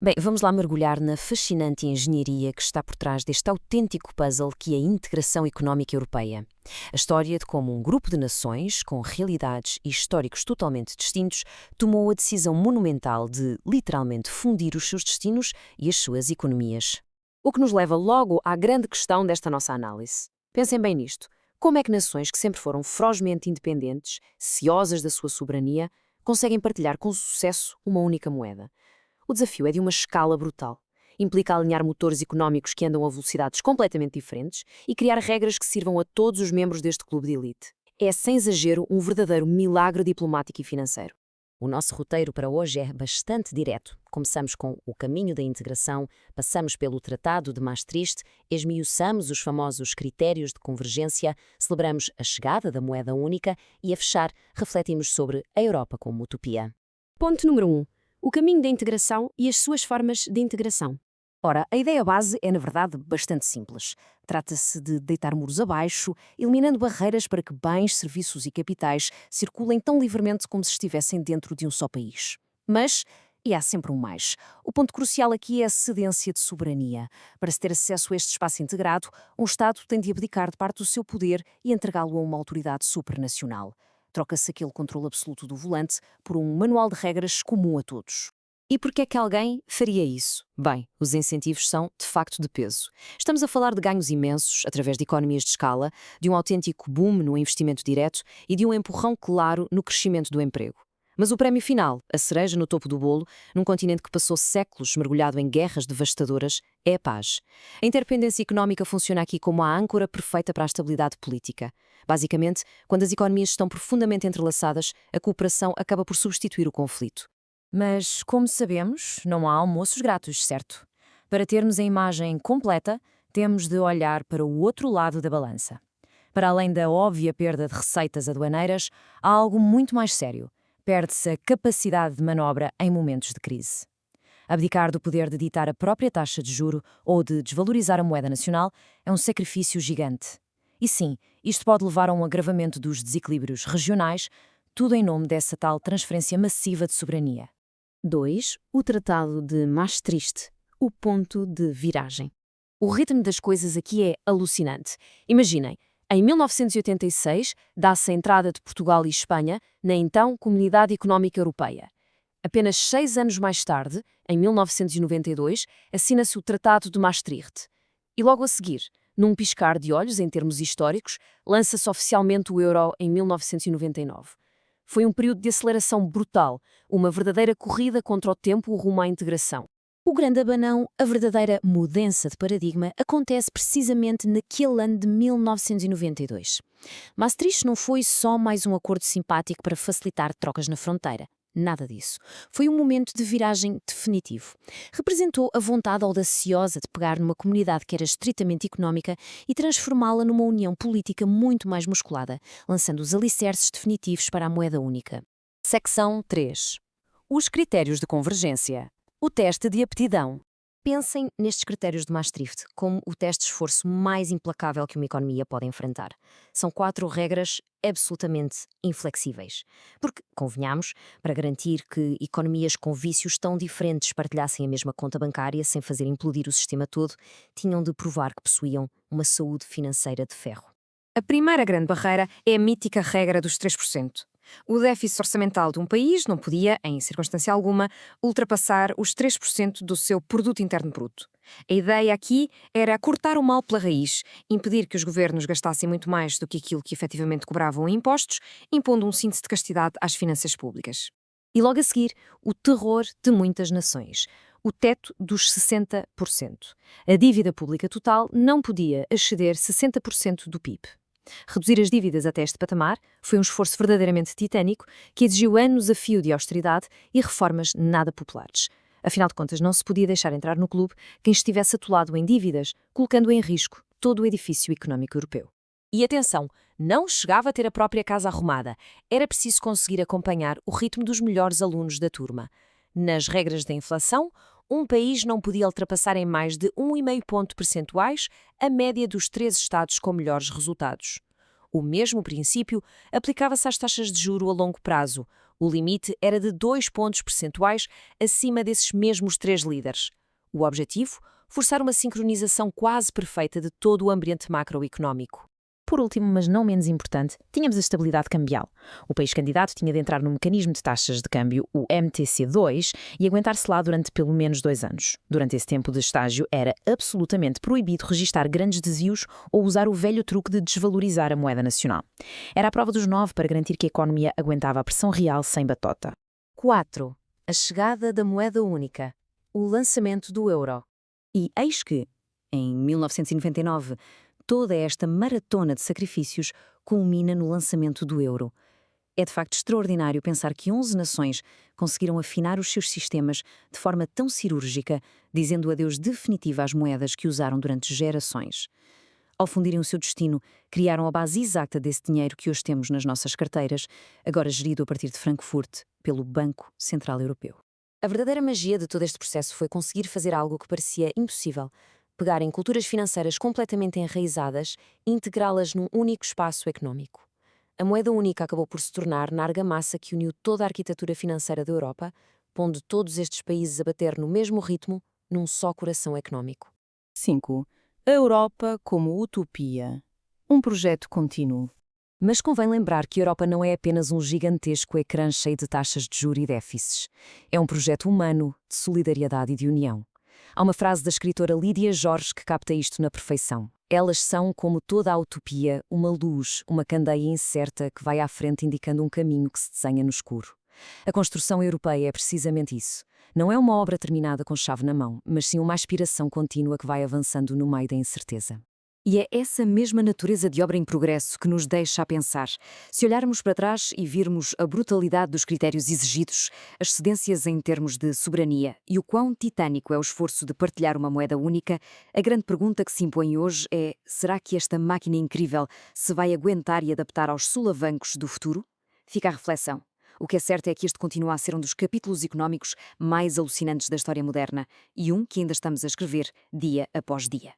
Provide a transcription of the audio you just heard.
Bem, vamos lá mergulhar na fascinante engenharia que está por trás deste autêntico puzzle que é a integração económica europeia. A história de como um grupo de nações, com realidades e históricos totalmente distintos, tomou a decisão monumental de, literalmente, fundir os seus destinos e as suas economias. O que nos leva logo à grande questão desta nossa análise. Pensem bem nisto. Como é que nações que sempre foram ferozmente independentes, ciosas da sua soberania, conseguem partilhar com sucesso uma única moeda? O desafio é de uma escala brutal. Implica alinhar motores económicos que andam a velocidades completamente diferentes e criar regras que sirvam a todos os membros deste clube de elite. É, sem exagero, um verdadeiro milagre diplomático e financeiro. O nosso roteiro para hoje é bastante direto. Começamos com o caminho da integração, passamos pelo Tratado de Maastricht, esmiuçamos os famosos critérios de convergência, celebramos a chegada da moeda única e, a fechar, refletimos sobre a Europa como utopia. Ponto número 1. O caminho da integração e as suas formas de integração. Ora, a ideia base é, na verdade, bastante simples. Trata-se de deitar muros abaixo, eliminando barreiras para que bens, serviços e capitais circulem tão livremente como se estivessem dentro de um só país. Mas, e há sempre um mais, o ponto crucial aqui é a cedência de soberania. Para se ter acesso a este espaço integrado, um Estado tem de abdicar de parte do seu poder e entregá-lo a uma autoridade supranacional. Troca-se aquele controle absoluto do volante por um manual de regras comum a todos. E por que é que alguém faria isso? Bem, os incentivos são, de facto, de peso. Estamos a falar de ganhos imensos, através de economias de escala, de um autêntico boom no investimento direto e de um empurrão claro no crescimento do emprego. Mas o prémio final, a cereja no topo do bolo, num continente que passou séculos mergulhado em guerras devastadoras, é a paz. A interdependência económica funciona aqui como a âncora perfeita para a estabilidade política. Basicamente, quando as economias estão profundamente entrelaçadas, a cooperação acaba por substituir o conflito. Mas, como sabemos, não há almoços grátis, certo? Para termos a imagem completa, temos de olhar para o outro lado da balança. Para além da óbvia perda de receitas aduaneiras, há algo muito mais sério. Perde-se a capacidade de manobra em momentos de crise. Abdicar do poder de ditar a própria taxa de juro ou de desvalorizar a moeda nacional é um sacrifício gigante. E sim, isto pode levar a um agravamento dos desequilíbrios regionais, tudo em nome dessa tal transferência massiva de soberania. 2. O Tratado de Maastricht, o ponto de viragem. O ritmo das coisas aqui é alucinante. Imaginem, em 1986, dá-se a entrada de Portugal e Espanha na então Comunidade Económica Europeia. Apenas 6 anos mais tarde, em 1992, assina-se o Tratado de Maastricht. E logo a seguir, num piscar de olhos em termos históricos, lança-se oficialmente o euro em 1999. Foi um período de aceleração brutal, uma verdadeira corrida contra o tempo rumo à integração. O grande abanão, a verdadeira mudança de paradigma, acontece precisamente naquele ano de 1992. Maastricht não foi só mais um acordo simpático para facilitar trocas na fronteira. Nada disso. Foi um momento de viragem definitivo. Representou a vontade audaciosa de pegar numa comunidade que era estritamente económica e transformá-la numa união política muito mais musculada, lançando os alicerces definitivos para a moeda única. Secção 3. Os critérios de convergência. O teste de aptidão. Pensem nestes critérios de Maastricht como o teste de esforço mais implacável que uma economia pode enfrentar. São 4 regras absolutamente inflexíveis. Porque, convenhamos, para garantir que economias com vícios tão diferentes partilhassem a mesma conta bancária sem fazer implodir o sistema todo, tinham de provar que possuíam uma saúde financeira de ferro. A primeira grande barreira é a mítica regra dos 3%. O déficit orçamental de um país não podia, em circunstância alguma, ultrapassar os 3% do seu produto interno bruto. A ideia aqui era cortar o mal pela raiz, impedir que os governos gastassem muito mais do que aquilo que efetivamente cobravam em impostos, impondo um cinto de castidade às finanças públicas. E logo a seguir, o terror de muitas nações. O teto dos 60%. A dívida pública total não podia exceder 60% do PIB. Reduzir as dívidas até este patamar foi um esforço verdadeiramente titânico que exigiu anos a fio de austeridade e reformas nada populares. Afinal de contas, não se podia deixar entrar no clube quem estivesse atolado em dívidas, colocando em risco todo o edifício económico europeu. E atenção, não chegava a ter a própria casa arrumada. Era preciso conseguir acompanhar o ritmo dos melhores alunos da turma. Nas regras da inflação, um país não podia ultrapassar em mais de 1,5 ponto percentuais a média dos 3 estados com melhores resultados. O mesmo princípio aplicava-se às taxas de juro a longo prazo. O limite era de 2 pontos percentuais acima desses mesmos 3 líderes. O objetivo? Forçar uma sincronização quase perfeita de todo o ambiente macroeconómico. Por último, mas não menos importante, tínhamos a estabilidade cambial. O país candidato tinha de entrar no mecanismo de taxas de câmbio, o MTC2, e aguentar-se lá durante pelo menos 2 anos. Durante esse tempo de estágio, era absolutamente proibido registar grandes desvios ou usar o velho truque de desvalorizar a moeda nacional. Era a prova dos 9 para garantir que a economia aguentava a pressão real sem batota. 4. A chegada da moeda única. O lançamento do euro. E eis que, em 1999, toda esta maratona de sacrifícios culmina no lançamento do euro. É de facto extraordinário pensar que 11 nações conseguiram afinar os seus sistemas de forma tão cirúrgica, dizendo adeus definitivo às moedas que usaram durante gerações. Ao fundirem o seu destino, criaram a base exata desse dinheiro que hoje temos nas nossas carteiras, agora gerido a partir de Frankfurt pelo Banco Central Europeu. A verdadeira magia de todo este processo foi conseguir fazer algo que parecia impossível: pegar em culturas financeiras completamente enraizadas e integrá-las num único espaço económico. A moeda única acabou por se tornar na argamassa que uniu toda a arquitetura financeira da Europa, pondo todos estes países a bater no mesmo ritmo, num só coração económico. 5. A Europa como utopia. Um projeto contínuo. Mas convém lembrar que a Europa não é apenas um gigantesco ecrã cheio de taxas de juros e déficits. É um projeto humano, de solidariedade e de união. Há uma frase da escritora Lídia Jorge que capta isto na perfeição. Elas são, como toda a utopia, uma luz, uma candeia incerta que vai à frente indicando um caminho que se desenha no escuro. A construção europeia é precisamente isso. Não é uma obra terminada com chave na mão, mas sim uma aspiração contínua que vai avançando no meio da incerteza. E é essa mesma natureza de obra em progresso que nos deixa a pensar. Se olharmos para trás e virmos a brutalidade dos critérios exigidos, as cedências em termos de soberania e o quão titânico é o esforço de partilhar uma moeda única, a grande pergunta que se impõe hoje é: será que esta máquina incrível se vai aguentar e adaptar aos solavancos do futuro? Fica a reflexão. O que é certo é que este continua a ser um dos capítulos económicos mais alucinantes da história moderna e um que ainda estamos a escrever dia após dia.